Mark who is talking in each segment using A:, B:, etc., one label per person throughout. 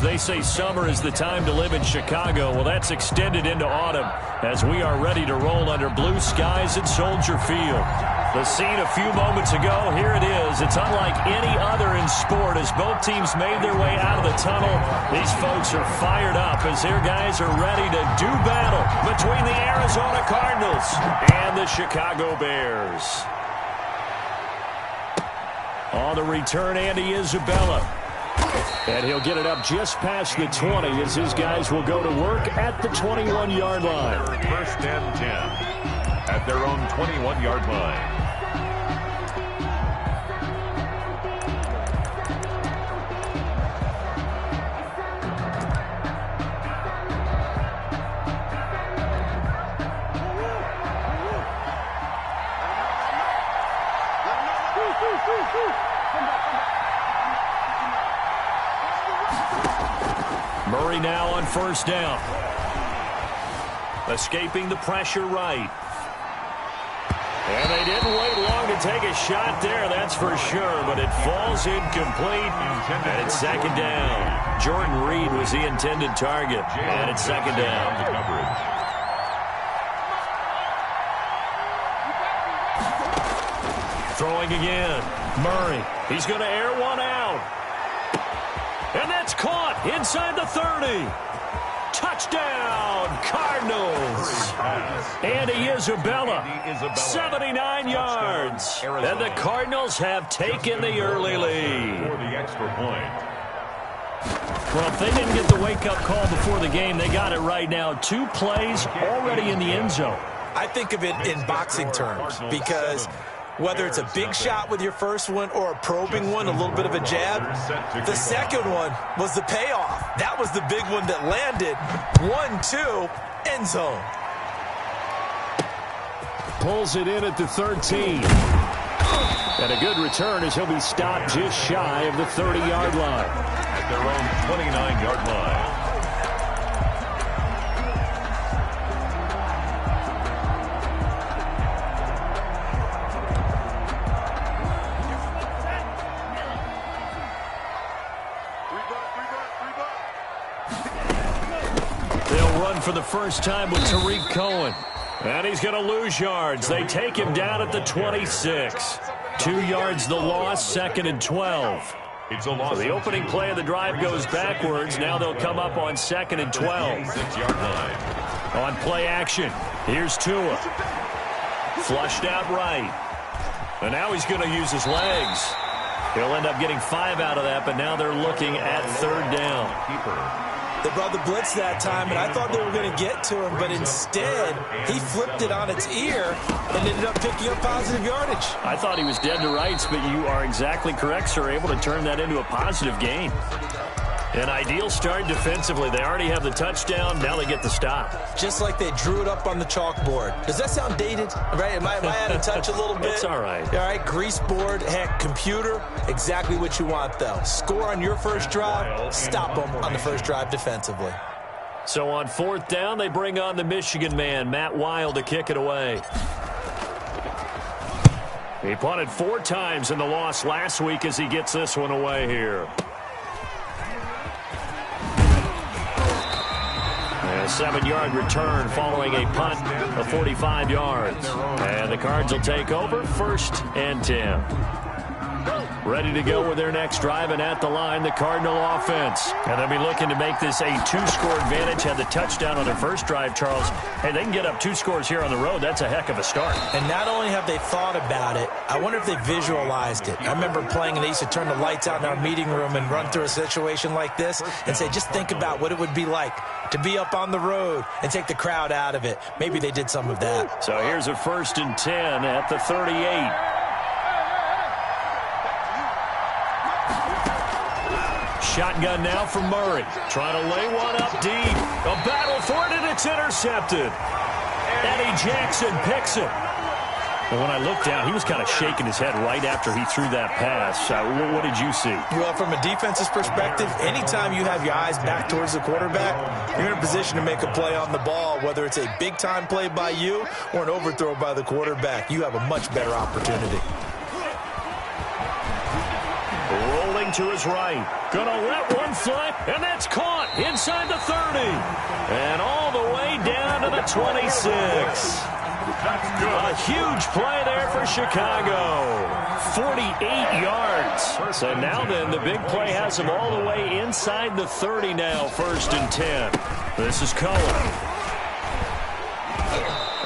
A: They say summer is the time to live in Chicago. Well, that's extended into autumn as we are ready to roll under blue skies at Soldier Field. The scene a few moments ago, here it is. It's unlike any other in sport as both teams made their way out of the tunnel. These folks are fired up as their guys are ready to do battle between the Arizona Cardinals and the Chicago Bears. On the return, Andy Isabella. And he'll get it up just past the 20 as his guys will go to work at the 21-yard line.
B: First and 10 at their own 21-yard line.
A: Murray now on first down. Escaping the pressure right. And they didn't wait long to take a shot there, that's for sure, but it falls incomplete, and it's second down. Jordan Reed was the intended target, and it's second down. Throwing again. Murray. He's going to air one out. And that's caught inside the 30. Touchdown, Cardinals. Andy Isabella, 79 yards. And the Cardinals have taken the early lead.
B: For the extra point.
A: Well, if they didn't get the wake-up call before the game, they got it right now. 2 plays already in the end zone.
C: I think of it in boxing terms because whether it's a big shot with your first one or a probing one, a little bit of a jab, the second one was the payoff. That was the big one that landed. 1-2, end zone.
A: Pulls it in at the 13. And a good return as he'll be stopped just shy of the 30-yard line.
B: At their own 29-yard line.
A: For the first time with Tariq Cohen. And he's going to lose yards. They take him down at the 26. 2 yards the loss, second and 12.
B: It's a loss.
A: So the opening play of the drive goes backwards. Now they'll come up on second and 12.
B: 6-yard line.
A: On play action, here's Tua. Flushed out right. And now he's going to use his legs. He'll end up getting 5 out of that, but now they're looking at third down.
C: They brought the blitz that time, and I thought they were going to get to him, but instead, he flipped it on its ear and ended up picking up positive yardage.
A: I thought he was dead to rights, but you are exactly correct, sir, able to turn that into a positive gain. An ideal start defensively. They already have the touchdown. Now they get the stop.
C: Just like they drew it up on the chalkboard. Does that sound dated? Right? Am I out of touch a little bit?
A: It's all right.
C: All right, grease board, heck, computer, exactly what you want, though. Score on your first drive, stop them on the first drive defensively.
A: So on fourth down, they bring on the Michigan man, Matt Wild, to kick it away. He punted 4 times in the loss last week as he gets this one away here. A 7-yard return following a punt of 45 yards. And the Cards will take over, first and 10. Ready to go with their next drive, and at the line, the Cardinal offense. And they'll be looking to make this a 2-score advantage. Had the touchdown on their first drive, Charles. Hey, they can get up 2 scores here on the road. That's a heck of a start.
C: And not only have they thought about it, I wonder if they visualized it. I remember playing, and they used to turn the lights out in our meeting room and run through a situation like this and say, just think about what it would be like to be up on the road and take the crowd out of it. Maybe they did some of that.
A: So here's a first and 10 at the 38. Shotgun now for Murray. Trying to lay one up deep. A battle for it, and it's intercepted. Eddie Jackson picks it. And when I looked down, he was kind of shaking his head right after he threw that pass. What did you see?
C: Well, from a defense's perspective, anytime you have your eyes back towards the quarterback, you're in a position to make a play on the ball, whether it's a big-time play by you or an overthrow by the quarterback. You have a much better opportunity.
A: Rolling him to his right. Gonna let one fly, and that's caught inside the 30. And all the way down to the 26. A huge play there for Chicago. 48 yards. So now then, the big play has him all the way inside the 30 now, 1st and 10. This is Cohen.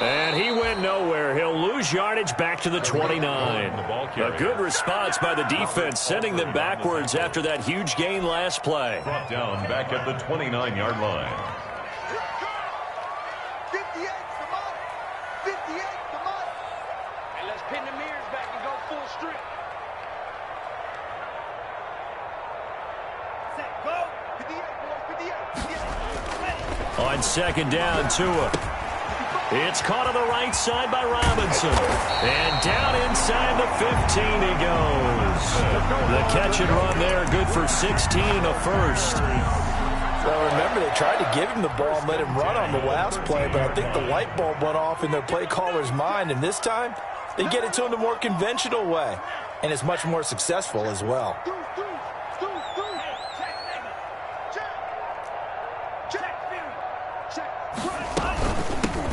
A: And he went nowhere. He'll lose yardage back to the 29. A good response by the defense, sending them backwards after that huge gain last play.
B: Brought down back at the 29-yard line.
D: 58, come on. 58, come on. And let's pin the mirrors back and go full strip. Set, go. 58, boys, 58, 58.
A: On 2nd down, Tua. It's caught on the right side by Robinson. And down inside the 15 he goes. The catch and run there, good for 16 and a first.
C: Well, remember, they tried to give him the ball and let him run on the last play, but I think the light bulb went off in their play caller's mind, and this time they get it to him the more conventional way, and it's much more successful as well.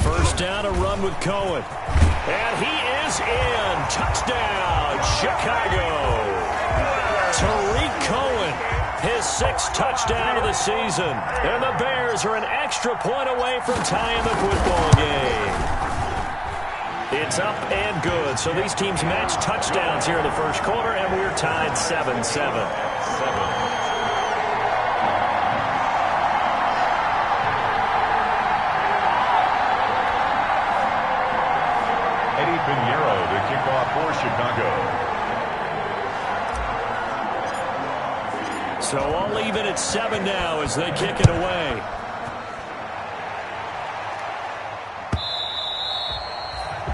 A: First down, a run with Cohen. And he is in. Touchdown, Chicago. Tariq Cohen, his 6th touchdown of the season. And the Bears are an extra point away from tying the football game. It's up and good. So these teams match touchdowns here in the first quarter, and we're tied 7-7.
B: To kick off for Chicago.
A: So all even at 7 now as they kick it away.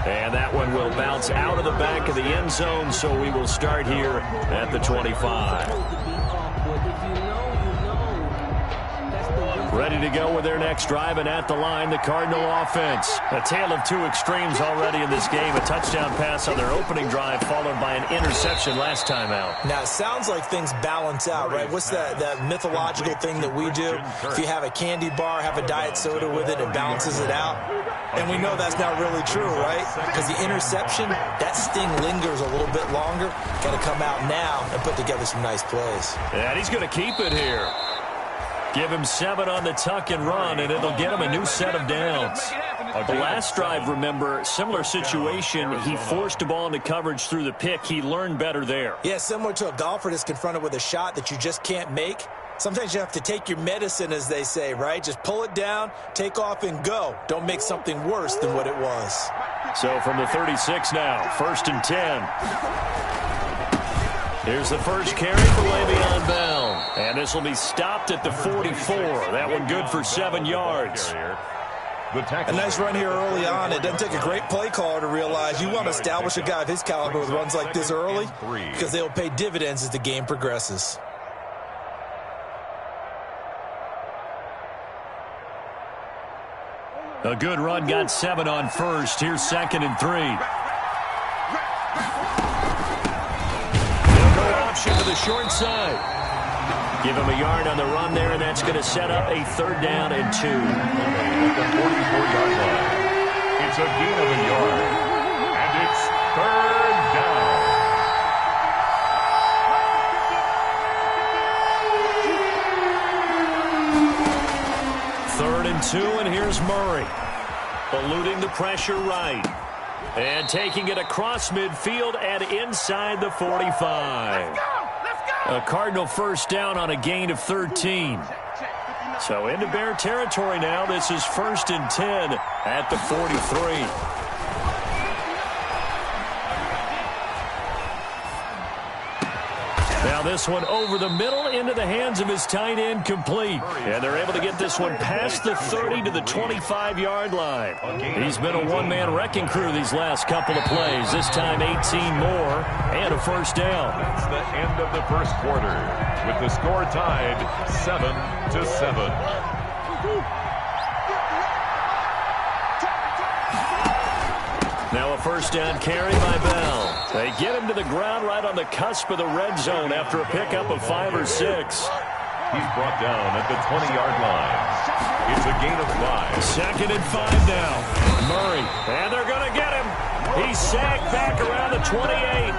A: And that one will bounce out of the back of the end zone, so we will start here at the 25. Ready to go with their next drive, and at the line, the Cardinal offense. A tale of two extremes already in this game. A touchdown pass on their opening drive, followed by an interception last time out.
C: Now, it sounds like things balance out, right? What's that mythological thing that we do? If you have a candy bar, have a diet soda with it, it balances it out. And we know that's not really true, right? Because the interception, that sting lingers a little bit longer. Got to come out now and put together some nice plays.
A: And he's going to keep it here. Give him 7 on the tuck and run, and it'll get him a new set of downs. The last drive, remember, similar situation. He forced the ball into coverage through the pick. He learned better there.
C: Yeah, similar to a golfer that's confronted with a shot that you just can't make. Sometimes you have to take your medicine, as they say, right? Just pull it down, take off, and go. Don't make something worse than what it was.
A: So from the 36 now, 1st and 10. Here's the first carry for Le'Veon Bell. And this will be stopped at the 44. That one good for 7 yards.
C: A nice run here early on. It doesn't take a great play caller to realize you want to establish a guy of his caliber with runs like this early, because they'll pay dividends as the game progresses.
A: A good run, got 7 on first. Here's 2nd and 3. To the short side. Give him a yard on the run there, and that's going to set up a 3rd down and 2.
B: At the 44-yard line. It's a gain of a yard. And it's 3rd
A: down. 3rd and 2, and here's Murray. Eluding the pressure right. And taking it across midfield and inside the 45. A Cardinal first down on a gain of 13. So into Bear territory now. This is 1st and 10 at the 43. Now this one over the middle into the hands of his tight end, complete. And they're able to get this one past the 30 to the 25-yard line. He's been a one-man wrecking crew these last couple of plays. This time 18 more and a first down.
B: That's the end of the first quarter with the score tied 7-7.
A: Now a first down carry by Bell. They get him to the ground right on the cusp of the red zone after a pickup of 5 or 6.
B: He's brought down at the 20-yard line. It's a gain of 5.
A: 2nd and 5 now. Murray, and they're going to get him. He's sagged back around the 28.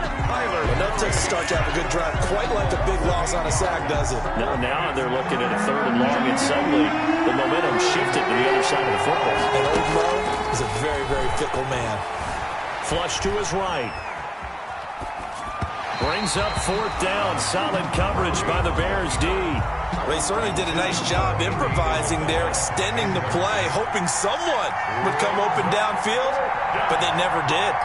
C: Enough takes a start to have a good drive, quite like a big loss on a sack, does it?
A: Now they're looking at a 3rd and long, and suddenly the momentum shifted to the other side of the football.
C: And Old Mo is a very, very fickle man.
A: Flush to his right. Brings up 4th down. Solid coverage by the Bears D.
C: They certainly did a nice job improvising there, extending the play, hoping someone would come open downfield, but they never did.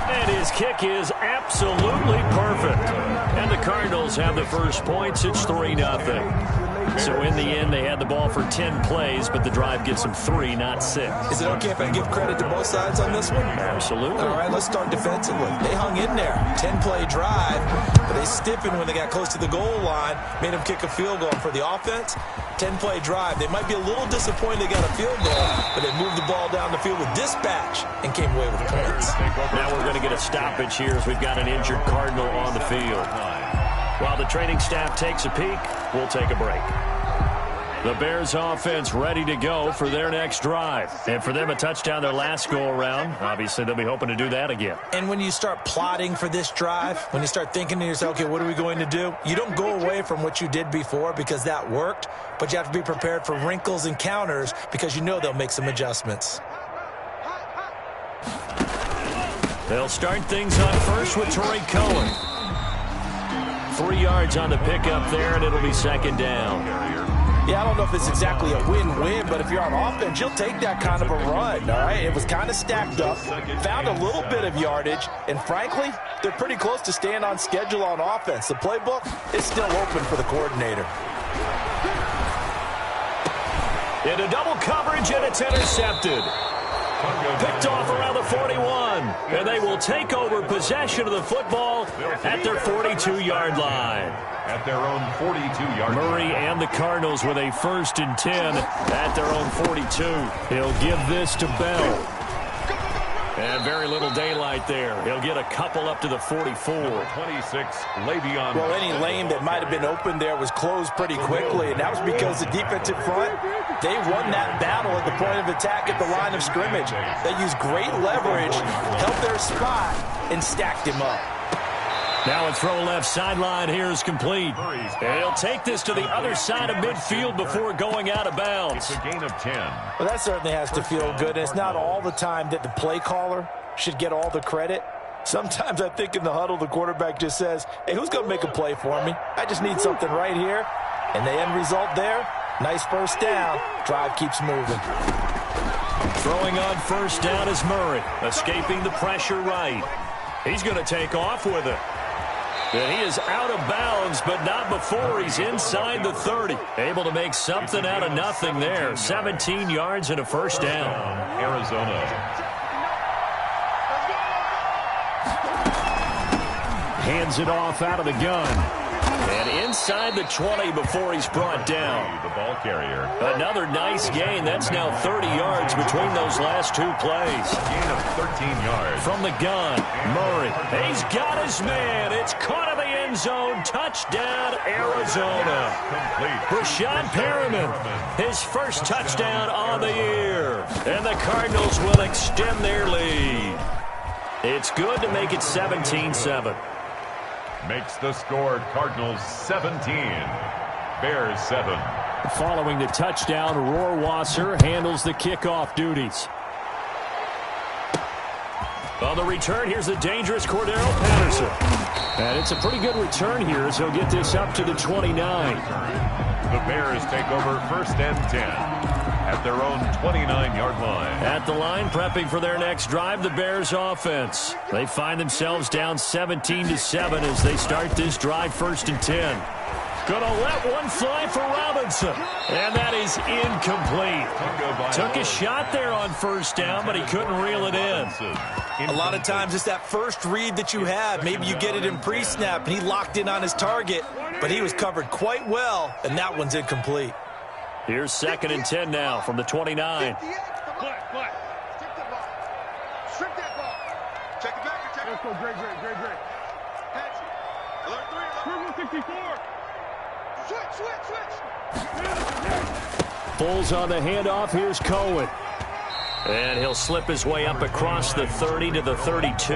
A: And his kick is absolutely perfect. And the Cardinals have the first points. It's 3-0. So in the end, they had the ball for 10 plays, but the drive gets them 3, not 6.
C: Is it okay if I give credit to both sides on this one?
A: Absolutely.
C: All right, let's start defensively. They hung in there. 10-play drive, but they stiffened when they got close to the goal line, made them kick a field goal. For the offense, 10-play drive. They might be a little disappointed they got a field goal, but they moved the ball down the field with dispatch and came away with points.
A: Now we're going to get a stoppage here as we've got an injured Cardinal on the field. While the training staff takes a peek, we'll take a break. The Bears offense ready to go for their next drive. And for them, a touchdown their last go-around. Obviously, they'll be hoping to do that again.
C: And when you start plotting for this drive, when you start thinking to yourself, okay, what are we going to do? You don't go away from what you did before because that worked, but you have to be prepared for wrinkles and counters because you know they'll make some adjustments.
A: They'll start things on first with Torrey Cohen. 3 yards on the pickup there, and it'll be 2nd down.
C: Yeah, I don't know if it's exactly a win-win, but if you're on offense, you'll take that kind of a run, all right? It was kind of stacked up, found a little bit of yardage, and frankly, they're pretty close to staying on schedule on offense. The playbook is still open for the coordinator.
A: Into double coverage, and it's intercepted. Picked off around the 41, and they will take over possession of the football at their 42-yard line.
B: At their own 42-yard line.
A: Murray and the Cardinals with a 1st and 10 at their own 42. He'll give this to Bell. And very little daylight there. He'll get a couple up to the 44.
B: 26, Le'Veon.
C: Well, any lane that might have been open there was closed pretty quickly, and that was because the defensive front, they won that battle at the point of attack at the line of scrimmage. They used great leverage, held their spot, and stacked him up.
A: Now a throw left sideline here is complete. And he'll take this to the other side of midfield before going out of bounds.
B: It's a gain of 10.
C: Well, that certainly has to feel good. And it's not all the time that the play caller should get all the credit. Sometimes I think in the huddle, the quarterback just says, hey, who's going to make a play for me? I just need something right here. And the end result there, nice 1st down. Drive keeps moving.
A: Throwing on 1st down is Murray, escaping the pressure right. He's going to take off with it. And he is out of bounds, but not before he's inside the 30. Able to make something out of nothing there. 17 yards and a 1st down.
B: Arizona.
A: Hands it off out of the gun. And inside the 20 before he's brought down.
B: The ball carrier.
A: Another nice gain. That's now 30 yards between those last 2 plays.
B: Gain of 13 yards.
A: From the gun, Murray. He's got his man. It's caught in the end zone. Touchdown, Arizona. Brashad Perriman, his 1st touchdown on the year. And the Cardinals will extend their lead. It's good to make it 17-7.
B: Makes the score Cardinals 17, Bears 7.
A: Following the touchdown, Rohrwasser handles the kickoff duties. On the return, here's the dangerous Cordero Patterson. And it's a pretty good return here as he'll get this up to the 29.
B: The Bears take over 1st and 10. At their own 29-yard line.
A: At the line, prepping for their next drive, the Bears offense. They find themselves down 17-7 as they start this drive 1st and 10. Gonna let one fly for Robinson. And that is incomplete. Took a shot there on 1st down, but he couldn't reel it in.
C: A lot of times it's that first read that you have. Maybe you get it in pre-snap, and he locked in on his target, but he was covered quite well, and that one's incomplete.
A: Here's 2nd and 10 now from the 29.
D: Check that ball. Check it back. Let's go. Great. Patch it. Alert 3. 164. Switch.
A: Bulls on the handoff. Here's Cohen. And he'll slip his way up across the 30 to the 32.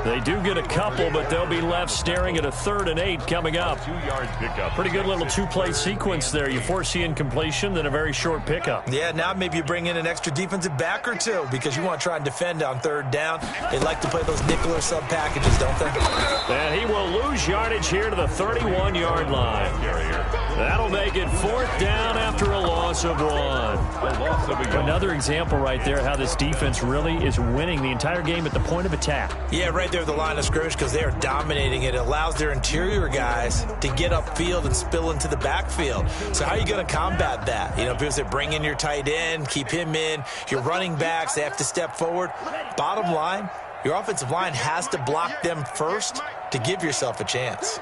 A: They do get a couple, but they'll be left staring at a 3rd and 8 coming up.
B: 2-yard pickup.
A: Pretty good little 2-play sequence there. You force the incompletion, then a very short pickup.
C: Yeah, now maybe you bring in an extra defensive back or two because you want to try and defend on 3rd down. They like to play those nickel or sub packages, don't they?
A: And he will lose yardage here to the 31-yard line. That'll make it 4th down after a loss of 1. Another example right there how this defense really is winning the entire game at the point of attack.
C: Yeah, right there at the line of scrimmage because they are dominating it. It allows their interior guys to get upfield and spill into the backfield. So how are you going to combat that? You know, because they bring in your tight end, keep him in. Your running backs, they have to step forward. Bottom line, your offensive line has to block them first to give yourself a chance.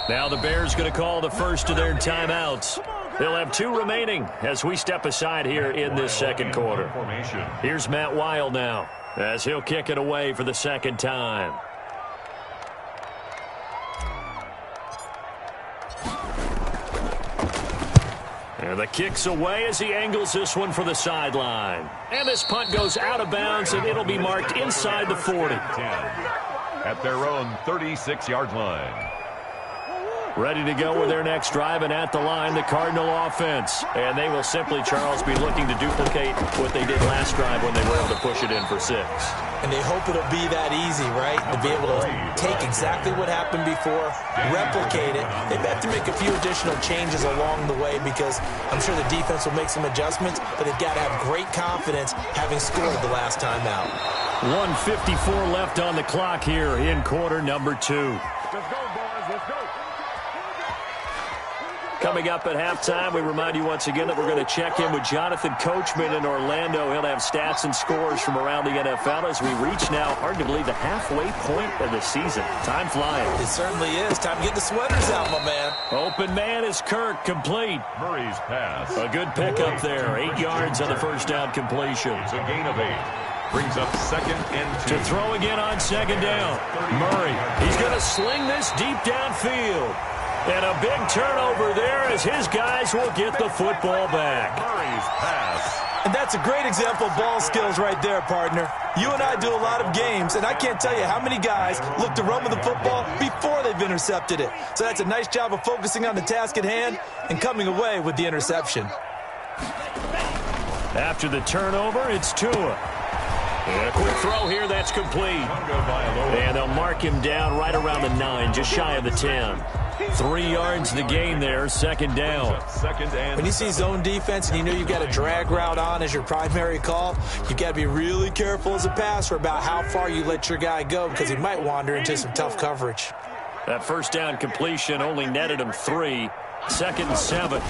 A: Now the Bears going to call the first of their timeouts. They'll have 2 remaining as we step aside here in this 2nd quarter. Here's Matt Weil now as he'll kick it away for the 2nd time. And the kick's away as he angles this one for the sideline. And this punt goes out of bounds, and it'll be marked inside the 40.
B: At their own 36-yard line.
A: Ready to go with their next drive, and at the line, the Cardinal offense. And they will simply, Charles, be looking to duplicate what they did last drive when they were able to push it in for 6.
C: And they hope it'll be that easy, right? To be able to take exactly what happened before, replicate it. They have to make a few additional changes along the way because I'm sure the defense will make some adjustments, but they've got to have great confidence having scored the last time out.
A: 1:54 left on the clock here in quarter number 2.
B: Let's go, boys. Let's go.
A: Coming up at halftime, we remind you once again that we're going to check in with Jonathan Coachman in Orlando. He'll have stats and scores from around the NFL as we reach now, hard to believe, the halfway point of the season. Time flying.
C: It certainly is. Time to get the sweaters out, my man.
A: Open man is Kirk, complete.
B: Murray's pass.
A: A good pickup there. 8 yards on the first down completion.
B: It's a gain of 8. Brings up 2nd and 2.
A: To throw again on 2nd down. Murray, he's going to sling this deep downfield. And a big turnover there as his guys will get the football back.
B: Murray's pass.
C: And that's a great example of ball skills right there, partner. You and I do a lot of games, and I can't tell you how many guys look to run with the football before they've intercepted it. So that's a nice job of focusing on the task at hand and coming away with the interception.
A: After the turnover, it's Tua. And a quick throw here, that's complete. And they'll mark him down right around the 9, just shy of the 10. 3 yards the gain there, 2nd down.
C: When you see zone defense and you know you've got a drag route on as your primary call, you've got to be really careful as a passer about how far you let your guy go because he might wander into some tough coverage.
A: That first down completion only netted him 3. 2nd and 7.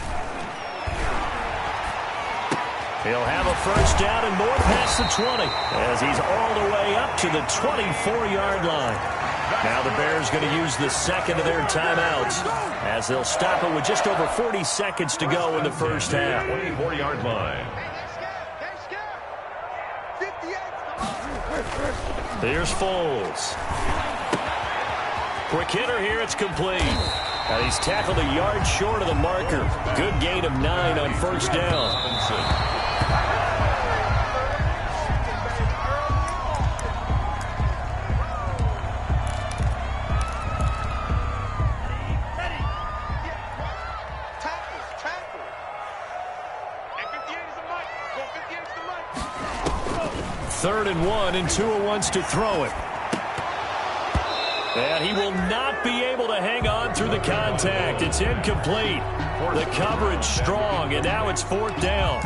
A: He'll have a first down and more past the 20 as he's all the way up to the 24-yard line. Now the Bears going to use the 2nd of their timeouts as they'll stop it with just over 40 seconds to go in the first half.
B: 24-yard line.
A: Here's Foles. Quick hitter here, it's complete. And he's tackled a yard short of the marker. Good gain of 9 on first down. Third and 1, and Tua wants to throw it. And he will not be able to hang on through the contact. It's incomplete. The coverage strong, and now it's 4th down.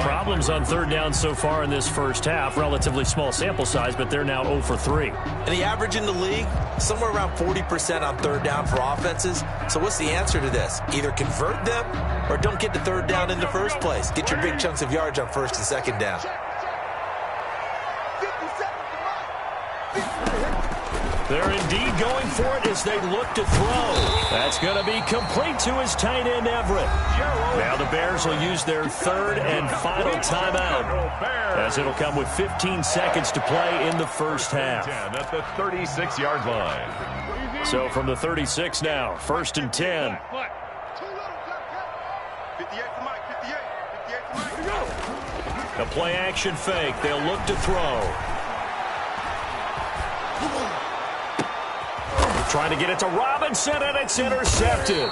A: Problems on 3rd down so far in this first half. Relatively small sample size, but they're now 0 for 3.
C: And the average in the league, somewhere around 40% on 3rd down for offenses. So what's the answer to this? Either convert them or don't get to 3rd down in the first place. Get your big chunks of yards on 1st and 2nd down.
A: They're indeed going for it as they look to throw. That's going to be complete to his tight end, Everett. Now the Bears will use their third and final timeout, as it'll come with 15 seconds to play in the first half.
B: At the 36-yard line.
A: So from the 36 now, 1st and 10. A play-action fake. They'll look to throw. Trying to get it to Robinson, and it's intercepted.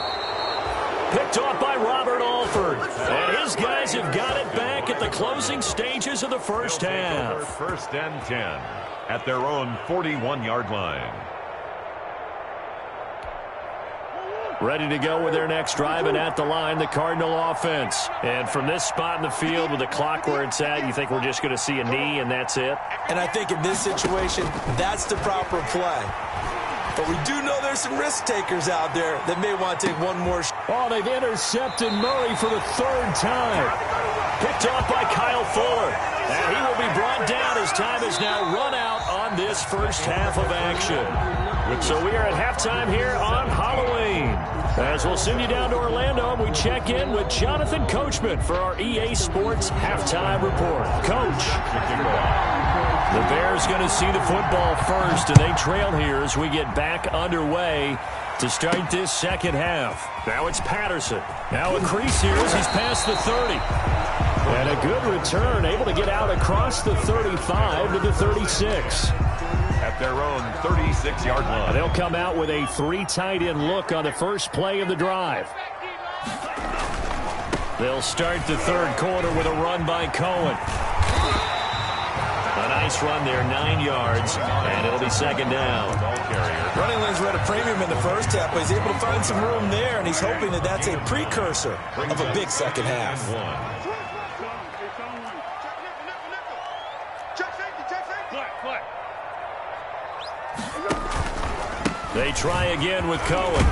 A: Picked off by Robert Alford. And his guys have got it back at the closing stages of the first half.
B: 1st and 10 at their own 41-yard line.
A: Ready to go with their next drive, and at the line, the Cardinal offense. And from this spot in the field with the clock where it's at, you think we're just going to see a knee and that's it?
C: And I think in this situation, that's the proper play. But we do know there's some risk takers out there that may want to take one more shot.
A: Oh, they've intercepted Murray for the 3rd time. Picked off by Kyle Fuller. And he will be brought down as time is now run out on this first half of action. So we are at halftime here on Halloween. As we'll send you down to Orlando, and we check in with Jonathan Coachman for our EA Sports Halftime Report. Coach. The Bears going to see the football first, and they trail here as we get back underway to start this second half. Now it's Patterson. Now a crease here as he's past the 30. And a good return, able to get out across the 35 to the 36.
B: At their own 36-yard line.
A: They'll come out with a 3 tight end look on the first play of the drive. They'll start the 3rd quarter with a run by Cohen. A nice run there, 9 yards, and it'll be 2nd down.
C: Running lanes were at a premium in the first half, but he's able to find some room there, and he's hoping that that's a precursor of a big second half.
A: They try again with Cohen,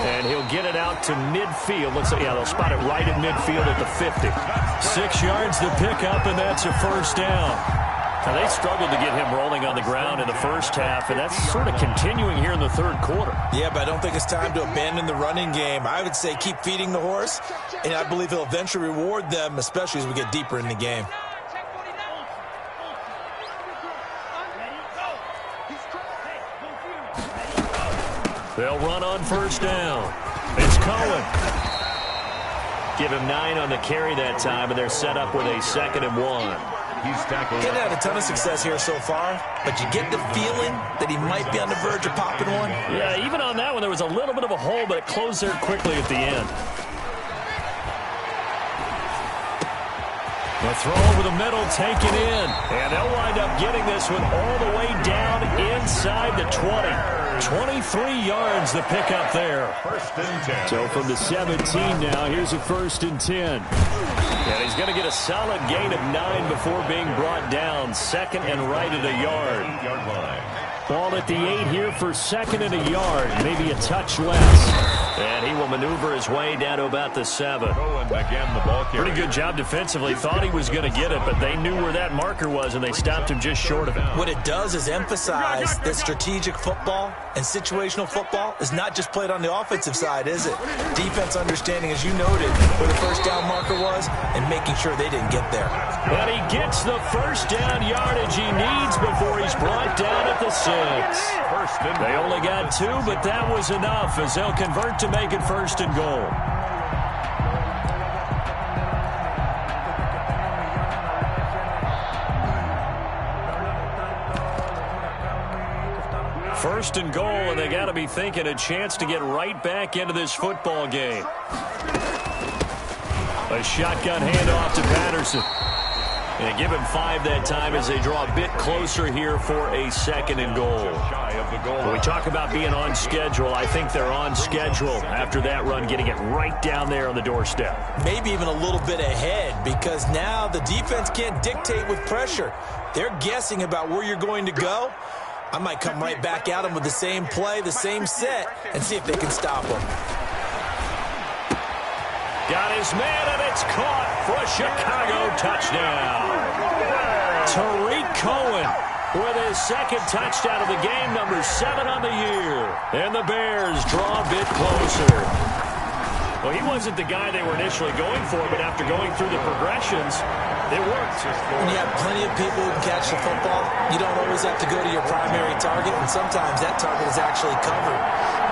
A: and he'll get it out to midfield. Looks like, yeah, they'll spot it right at midfield at the 50. 6 yards to pick up, and that's a 1st down. Now, they struggled to get him rolling on the ground in the first half, and that's sort of continuing here in the 3rd quarter.
C: Yeah, but I don't think it's time to abandon the running game. I would say keep feeding the horse, and I believe he'll eventually reward them, especially as we get deeper in the game.
A: They'll run on 1st down. It's Cohen. Give him 9 on the carry that time, and they're set up with a 2nd and 1.
B: He's tackled.
C: He's had a ton of success here so far, but you get the feeling that he might be on the verge of popping one.
A: Yeah, even on that one, there was a little bit of a hole, but it closed there quickly at the end. The throw over the middle, taken in. And they'll wind up getting this one all the way down inside the 20. 23 yards the pickup there.
B: 1st and 10.
A: So from the 17 now, here's a 1st and 10. And he's going to get a solid gain of 9 before being brought down. 2nd and right at a yard.
B: 8-yard line.
A: Ball at the 8 here for 2nd and a yard. Maybe a touch less. And he will maneuver his way down to about the 7.
B: Again, the ball carrier.
A: Pretty good job defensively. Thought he was going to get it, but they knew where that marker was, and they stopped him just short of it.
C: What it does is emphasize that strategic football and situational football is not just played on the offensive side, is it? Defense understanding, as you noted, where the 1st down marker was and making sure they didn't get there.
A: And he gets the 1st down yardage he needs before he's brought down at the 6. They only got 2, but that was enough as they'll convert to make it 1st and goal. First and goal, and they got to be thinking a chance to get right back into this football game. A shotgun handoff to Patterson. And give him 5 that time as they draw a bit closer here for a 2nd and goal. When we talk about being on schedule, I think they're on schedule after that run, getting it right down there on the doorstep.
C: Maybe even a little bit ahead, because now the defense can't dictate with pressure. They're guessing about where you're going to go. I might come right back at them with the same play, the same set, and see if they can stop them.
A: Got his man, and it's caught for a Chicago touchdown. Tariq Cohen with his second touchdown of the game, number 7 on the year. And the Bears draw a bit closer. Well, he wasn't the guy they were initially going for, but after going through the progressions, it worked.
C: When you have plenty of people who can catch the football, you don't always have to go to your primary target, and sometimes that target is actually covered.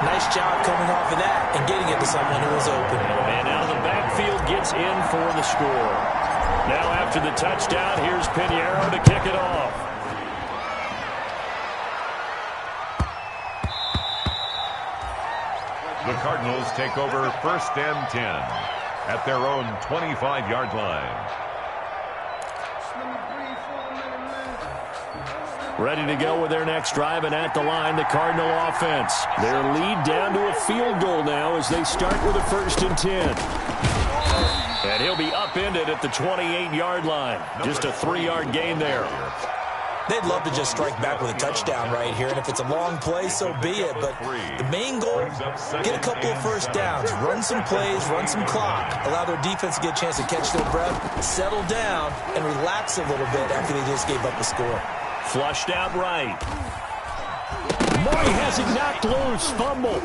C: Nice job coming off of that and getting it to someone who was open.
A: And out of the backfield gets in for the score. Now after the touchdown, here's Pinheiro to kick it off.
B: The Cardinals take over 1st and 10 at their own 25-yard line.
A: Ready to go with their next drive, and at the line, the Cardinal offense. Their lead down to a field goal now as they start with a 1st and 10. And he'll be upended at the 28-yard line. Just a 3-yard gain there.
C: They'd love to just strike back with a touchdown right here, and if it's a long play, so be it. But the main goal, get a couple of first downs, run some plays, run some clock, allow their defense to get a chance to catch their breath, settle down, and relax a little bit after they just gave up a score.
A: Flushed out right. Murray has it knocked loose, fumble.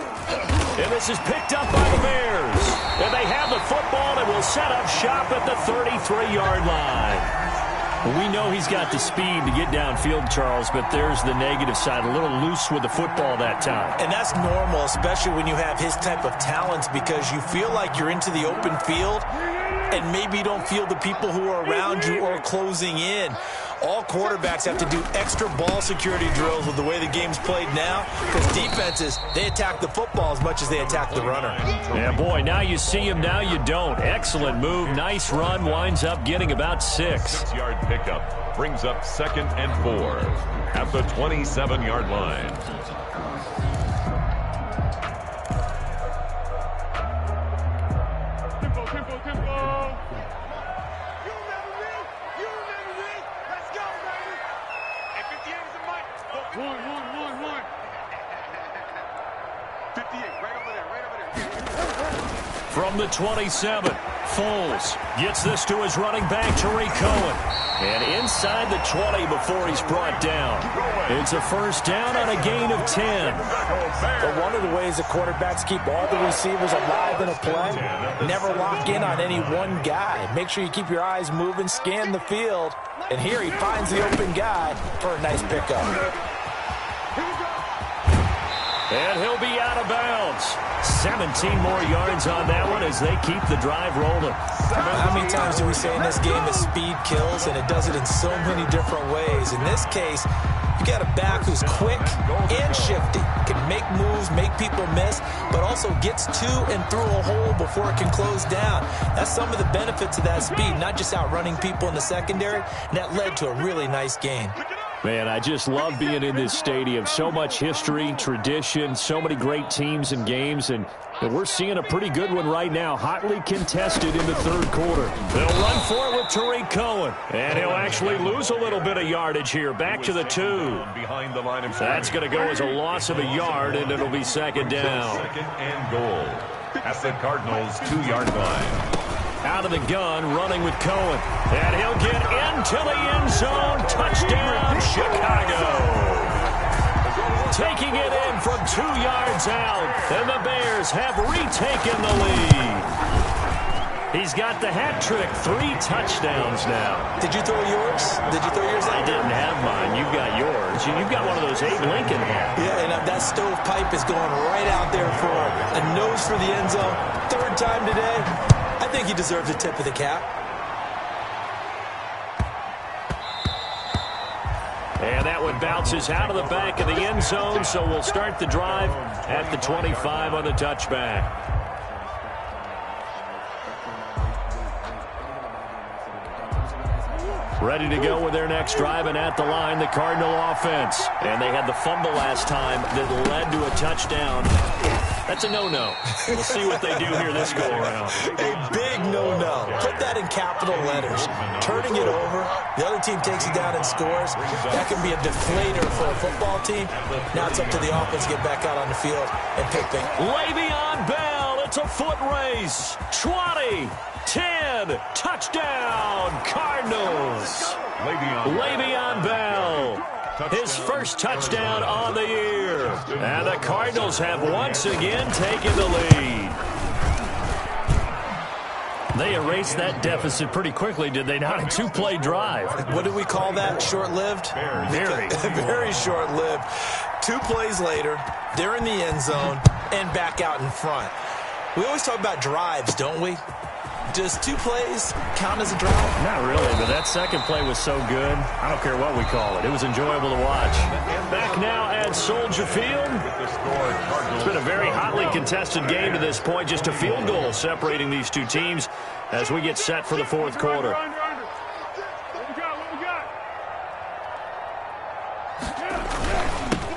A: And this is picked up by the Bears. And they have the football and will set up shop at the 33-yard line. We know he's got the speed to get downfield, Charles, but there's the negative side. A little loose with the football that time.
C: And that's normal, especially when you have his type of talents, because you feel like you're into the open field and maybe you don't feel the people who are around you or closing in. All quarterbacks have to do extra ball security drills with the way the game's played now, because defenses, they attack the football as much as they attack the runner.
A: Yeah, boy, now you see him, now you don't. Excellent move, nice run, winds up getting about 6.
B: 6-yard pickup brings up 2nd and 4 at the 27-yard line.
A: From the 27, Foles gets this to his running back, Tariq Cohen. And inside the 20 before he's brought down. It's a 1st down on a gain of 10.
C: But one of the ways that quarterbacks keep all the receivers alive in a play, never lock in on any one guy. Make sure you keep your eyes moving, scan the field. And here he finds the open guy for a nice pickup.
A: And he'll be out of bounds. 17 more yards on that one as they keep the drive rolling.
C: How many times do we say in this game that speed kills, and it does it in so many different ways? In this case, you got a back who's quick and shifty, can make moves, make people miss, but also gets to and through a hole before it can close down. That's some of the benefits of that speed, not just outrunning people in the secondary, and that led to a really nice game.
A: Man, I just love being in this stadium. So much history, tradition, so many great teams and games, and we're seeing a pretty good one right now, hotly contested in the 3rd quarter. They'll run for it with Tariq Cohen, and he'll actually lose a little bit of yardage here, back to the 2.
B: Behind the line of
A: That's going to go as a loss of a yard, and it'll be 2nd down.
B: 2nd and goal at the Cardinals' 2-yard line.
A: Out of the gun, running with Cohen. And he'll get into the end zone. Touchdown, Chicago. Taking it in from 2 yards out. And the Bears have retaken the lead. He's got the hat trick. 3 touchdowns now.
C: Did you throw yours? Did you throw yours out?
A: I didn't have mine. You've got yours. You've got one of those Abe Lincoln hats.
C: Yeah, and that stovepipe is going right out there for a nose for the end zone. 3rd time today. I think he deserves a tip of the cap.
A: And that one bounces out of the back of the end zone, so we'll start the drive at the 25 on the touchback. Ready to go with their next drive, and at the line, the Cardinal offense. And they had the fumble last time that led to a touchdown. That's a no-no. We'll see what they do here this go-around.
C: A big no-no. Put that in capital letters. Turning it over, the other team takes it down and scores. That can be a deflator for a football team. Now it's up to the offense to get back out on the field and pick things.
A: Le'Veon Bell, it's a foot race. 20, 10, touchdown, Cardinals. Le'Veon Bell. his first touchdown on the year. And the Cardinals have once again taken the lead. They erased that deficit pretty quickly, did they not? A two-play drive.
C: What do we call that? Short-lived?
A: Very.
C: Very short-lived. 2 plays later, they're in the end zone and back out in front. We always talk about drives, don't we? Does 2 plays count as a drive?
A: Not really, but that second play was so good. I don't care what we call it. It was enjoyable to watch. Back now at Soldier Field. It's been a very hotly contested game to this point. Just a field goal separating these two teams as we get set for the fourth quarter.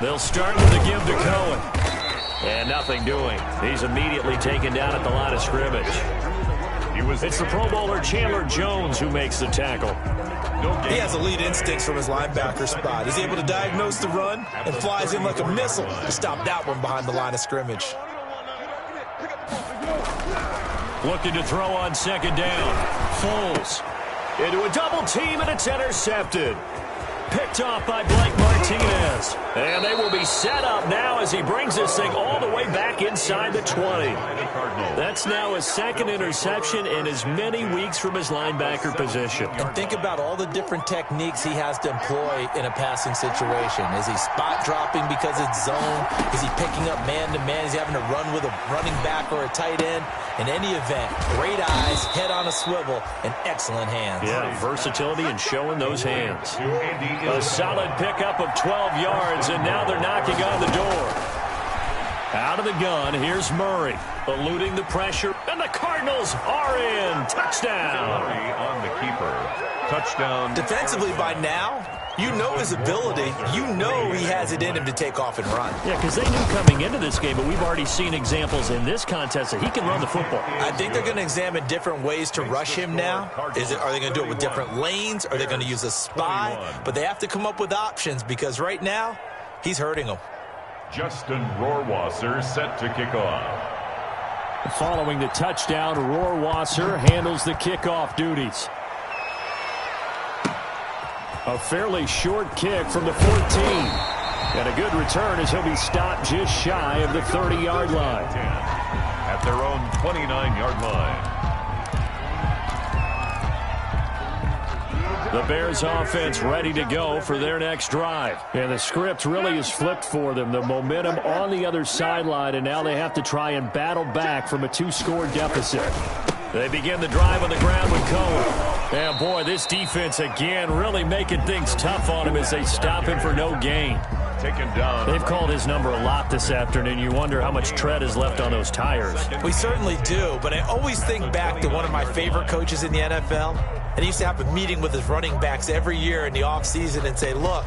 A: They'll start with a give to Cohen. And nothing doing. He's immediately taken down at the line of scrimmage. It's the Pro Bowler Chandler Jones who makes the tackle.
C: He has elite instincts from his linebacker spot. He's able to diagnose the run and flies in like a missile to stop that one behind the line of scrimmage.
A: Looking to throw on second down. Foles into a double team, and it's intercepted. Picked off by Blake Martinez. And they will be set up now as he brings this thing all the way back inside the 20. That's now his second interception in as many weeks from his linebacker position.
C: And think about all the different techniques he has to employ in a passing situation. Is he spot dropping because it's zone? Is he picking up man-to-man? Is he having to run with a running back or a tight end? In any event, great eyes, head on a swivel, and excellent hands.
A: Yeah, versatility and showing those hands. A solid pickup of 12 yards, and now they're knocking on the door. Out of the gun, here's Murray, eluding the pressure, and the Cardinals are in. Touchdown.
B: Murray on the keeper. Touchdown.
C: Defensively by now, you know his ability. You know he has it in him to take off and run.
A: Yeah, because they knew coming into this game, but we've already seen examples in this contest that he can run the football.
C: I think they're going to examine different ways to rush him now. Are they going to do it with different lanes? Are they going to use a spy? But they have to come up with options because right now, he's hurting them.
B: Justin Rohrwasser set to kick off.
A: Following the touchdown, Rohrwasser handles the kickoff duties. A fairly short kick from the 14. And a good return as he'll be stopped just shy of the 30-yard line.
B: At their own 29-yard line.
A: The Bears offense ready to go for their next drive. And the script really is flipped for them. The momentum on the other sideline, and now they have to try and battle back from a 2-score deficit. They begin the drive on the ground with Cohen. And boy, this defense again really making things tough on him as they stop him for no gain.
B: Taken down.
A: They've called his number a lot this afternoon. You wonder how much tread is left on those tires.
C: We certainly do, but I always think back to one of my favorite coaches in the NFL. And he used to have a meeting with his running backs every year in the offseason and say, look,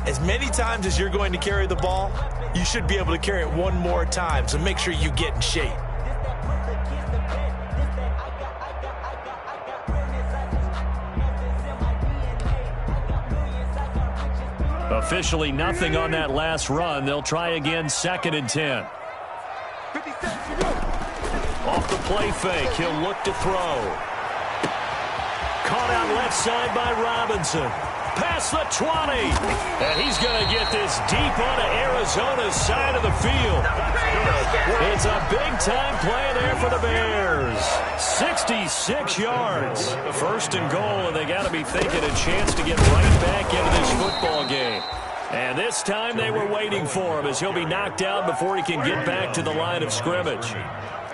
C: as many times as you're going to carry the ball, you should be able to carry it one more time, so make sure you get in shape.
A: Officially nothing on that last run. They'll try again, 2nd and 10. Off the play fake, he'll look to throw. Caught out left side by Robinson. Past the 20. And he's going to get this deep onto Arizona's side of the field. It's a big-time play there for the Bears. 66 yards. 1st and goal, and they got to be thinking a chance to get right back into this football game. And this time they were waiting for him as he'll be knocked down before he can get back to the line of scrimmage.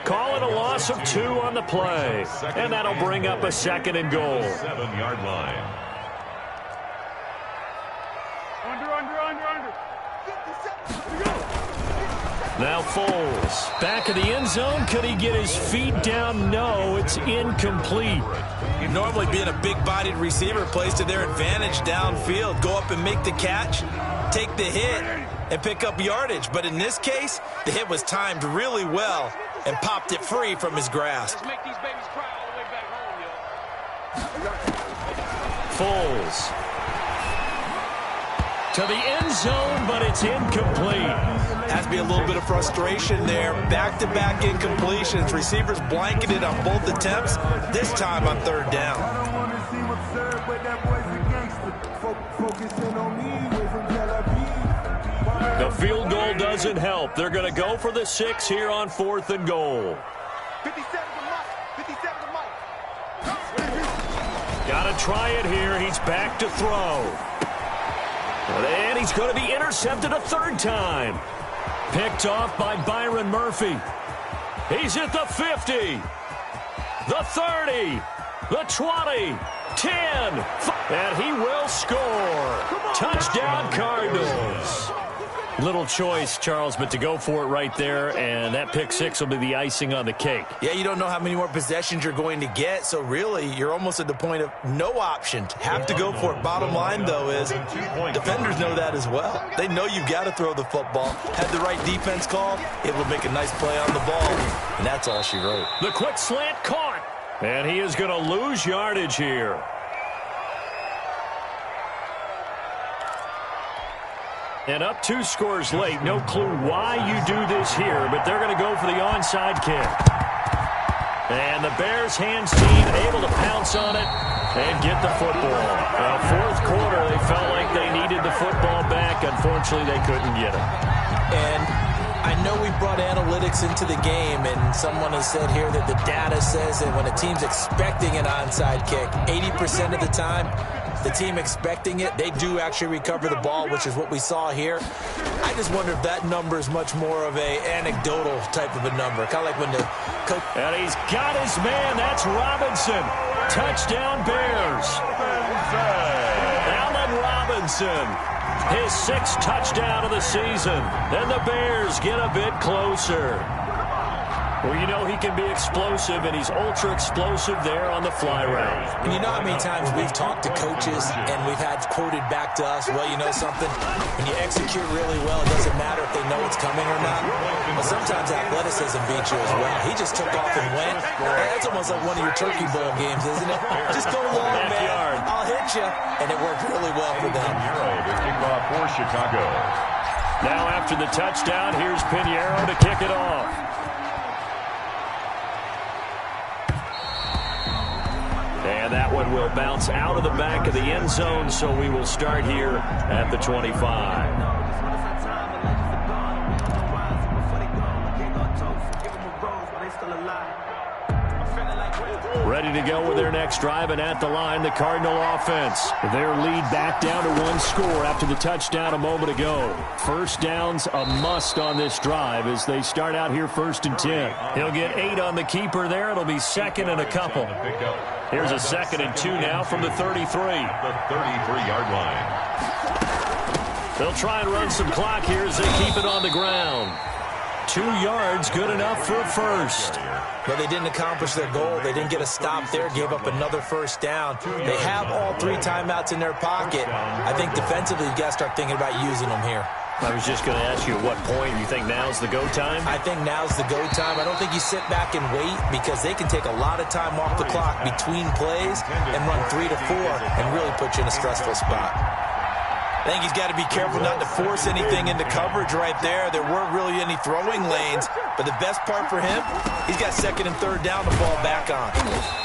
A: Call it a loss of 2 on the play. And that'll bring up a 2nd and goal.
B: 7-yard line.
A: Now Foles. Back of the end zone. Could he get his feet down? No, it's incomplete.
C: Normally being a big-bodied receiver plays to their advantage downfield. Go up and make the catch, take the hit, and pick up yardage. But in this case, the hit was timed really well and popped it free from his grasp.
D: Let's make these babies cry all the way back home, yo.
A: Foles. To the end zone, but it's incomplete.
C: Has to be a little bit of frustration there. Back-to-back incompletions. Receivers blanketed on both attempts, this time on 3rd down.
A: The field goal doesn't help. They're going to go for the 6 here on 4th and goal.
D: 57 to Mike. 57 to Mike.
A: Got to try it here. He's back to throw. And he's going to be intercepted a 3rd time. Picked off by Byron Murphy. He's at the 50. The 30. The 20. 10. And he will score. Touchdown, Cardinals. Little choice, Charles, but to go for it right there, and that pick 6 will be the icing on the cake.
C: Yeah, you don't know how many more possessions you're going to get, so really you're almost at the point of no option. Have to go for it. Bottom line, though, is defenders know that as well. They know you've got to throw the football. Had the right defense call, it will make a nice play on the ball, and that's all she wrote.
A: The quick slant caught, and he is going to lose yardage here. And up 2 scores late. No clue why you do this here, but they're going to go for the onside kick. And the Bears hands team able to pounce on it and get the football. 4th quarter, they felt like they needed the football back. Unfortunately, they couldn't get it.
C: And I know we brought analytics into the game, and someone has said here that the data says that when a team's expecting an onside kick, 80% of the time, the team expecting it, they do actually recover the ball, which is what we saw here. I just wonder if that number is much more of a anecdotal type of a number. Kind of like when the coach...
A: And he's got his man. That's Robinson. Touchdown, Bears. Allen Robinson. His 6th touchdown of the season. And the Bears get a bit closer. Well, you know he can be explosive, and he's ultra-explosive there on the fly route.
C: And you know how many times we've talked to coaches, and we've had quoted back to us, well, you know something? When you execute really well, it doesn't matter if they know it's coming or not. But sometimes athleticism beats you as well. He just took off and went. That's almost like one of your Turkey Bowl games, isn't it? Just go long, man. I'll hit you. And it worked really well for them.
B: The kickoff for Chicago.
A: Now after the touchdown, here's Pinheiro to kick it off. And that one will bounce out of the back of the end zone, so we will start here at the 25. Ready to go with their next drive, and at the line, the Cardinal offense. Their lead back down to 1 score after the touchdown a moment ago. First down's a must on this drive as they start out here 1st and 10. He'll get 8 on the keeper there. It'll be 2nd and a couple. Here's a 2nd and 2 now from the 33.
B: The 33-yard line.
A: They'll try and run some clock here as they keep it on the ground. 2 yards, good enough for a first.
C: But they didn't accomplish their goal. They didn't get a stop there, gave up another first down. They have all 3 timeouts in their pocket. I think defensively you've got to start thinking about using them here.
A: I was just going to ask you at what point you think now's the go time?
C: I think now's the go time. I don't think you sit back and wait because they can take a lot of time off the clock between plays and run 3 to 4 and really put you in a stressful spot. I think he's got to be careful not to force anything into coverage right there. There weren't really any throwing lanes, but the best part for him, he's got 2nd and 3rd down to fall back on.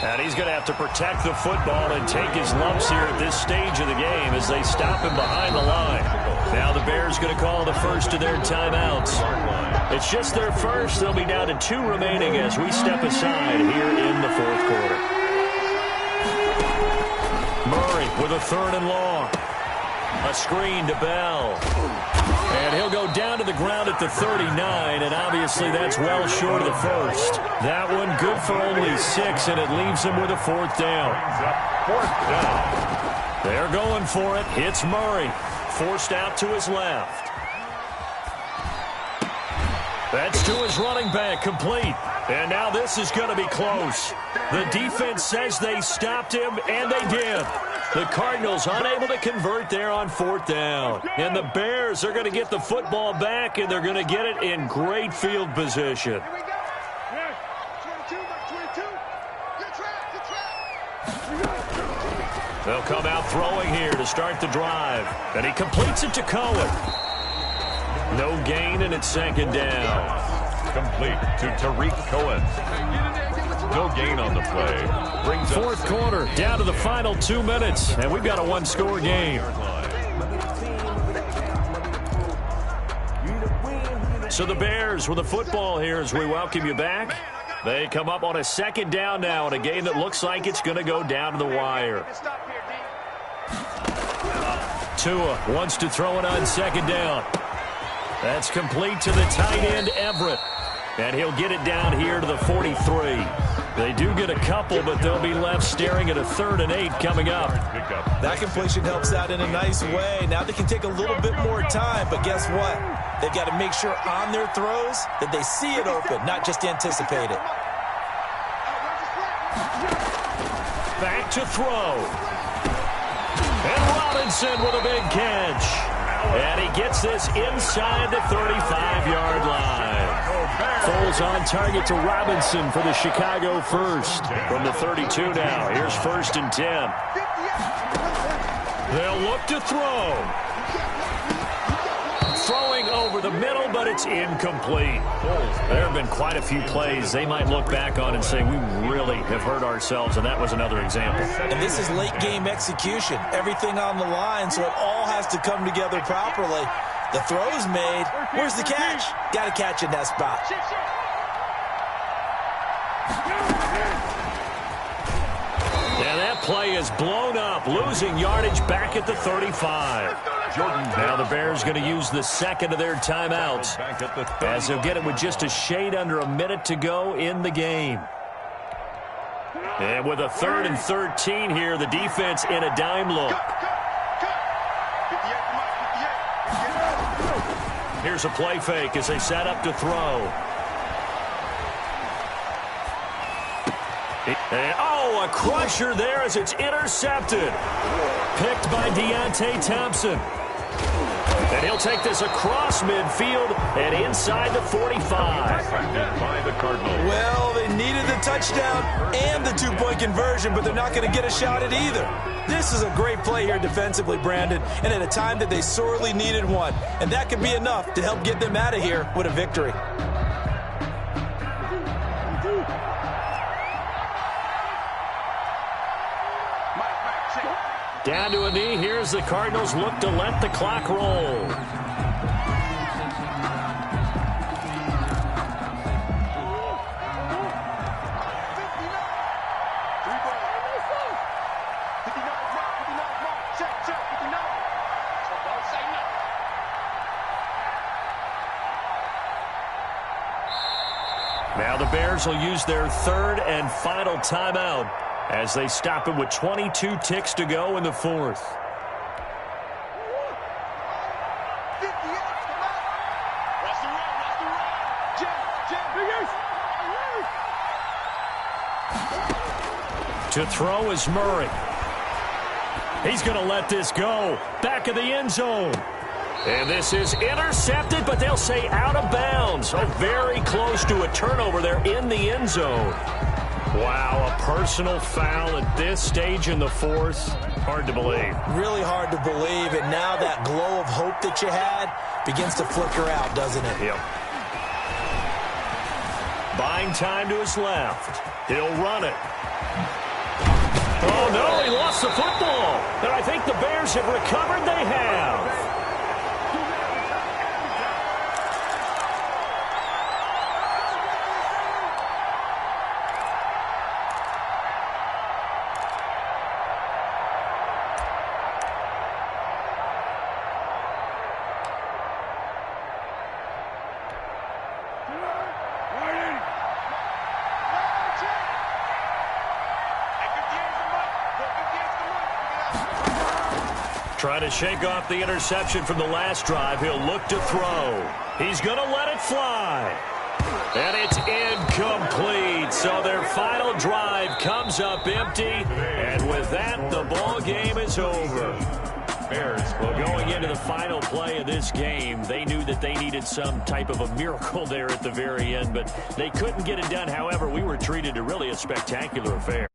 A: And he's going to have to protect the football and take his lumps here at this stage of the game as they stop him behind the line. Now the Bears going to call the first of their timeouts. It's just their first. They'll be down to 2 remaining as we step aside here in the 4th quarter. Murray with a 3rd and long. A screen to Bell. And he'll go down to the ground at the 39, and obviously that's well short of the first. That one good for only 6, and it leaves him with a 4th down.
B: 4th down.
A: They're going for it. It's Murray. Forced out to his left. That's to his running back, complete. And now this is going to be close. The defense says they stopped him, and they did. The Cardinals unable to convert there on 4th down. And the Bears are going to get the football back, and they're going to get it in great field position. They'll come out throwing here to start the drive. And he completes it to Cohen. No gain, and it's 2nd down.
B: Complete to Tariq Cohen. No gain on the play. Brings
A: 4th quarter, down to the final 2 minutes, and we've got a 1-score game. So the Bears with the football here as we welcome you back. They come up on a second down now in a game that looks like it's going to go down to the wire. Tua wants to throw it on second down. That's complete to the tight end, Everett. And he'll get it down here to the 43. They do get a couple, but they'll be left staring at a 3rd and 8 coming up.
C: That completion helps out in a nice way. Now they can take a little bit more time, but guess what? They've got to make sure on their throws that they see it open, not just anticipate it.
A: Back to throw. And Robinson with a big catch. And he gets this inside the 35-yard line. Foles on target to Robinson for the Chicago first. From the 32 now. Here's 1st and 10. They'll look to throw. Throwing over the middle, but it's incomplete. There have been quite a few plays they might look back on and say, we really have hurt ourselves, and that was another example.
C: And this is late-game execution. Everything on the line, so it all has to come together properly. The throw's made. Where's the catch? Got to catch in that spot.
A: And that play is blown up, losing yardage back at the 35. Now the Bears going to use the second of their timeouts as they'll get it with just a shade under a minute to go in the game. And with a 3rd and 13 here, the defense in a dime look. Here's a play fake as they set up to throw. And, oh, a crusher there as it's intercepted. Picked by Deontay Thompson. And he'll take this across midfield and inside the 45.
C: Well, they needed the touchdown and the 2-point conversion, but they're not going to get a shot at either. This is a great play here defensively, Brandon, and at a time that they sorely needed one. And that could be enough to help get them out of here with a victory.
A: Down to a knee. Here's the Cardinals look to let the clock roll. Now the Bears will use their 3rd and final timeout as they stop it with 22 ticks to go in the 4th. To throw is Murray. He's going to let this go. Back of the end zone. And this is intercepted, but they'll say out of bounds. So very close to a turnover there in the end zone. Wow, a personal foul at this stage in the 4th. Hard to believe.
C: Really hard to believe, and now that glow of hope that you had begins to flicker out, doesn't it?
A: Yep. Buying time to his left. He'll run it. Oh, no, he lost the football. And I think the Bears have recovered. They have. Trying to shake off the interception from the last drive. He'll look to throw. He's going to let it fly. And it's incomplete. So their final drive comes up empty. And with that, the ball game is over. Well, going into the final play of this game, they knew that they needed some type of a miracle there at the very end, but they couldn't get it done. However, we were treated to really a spectacular affair.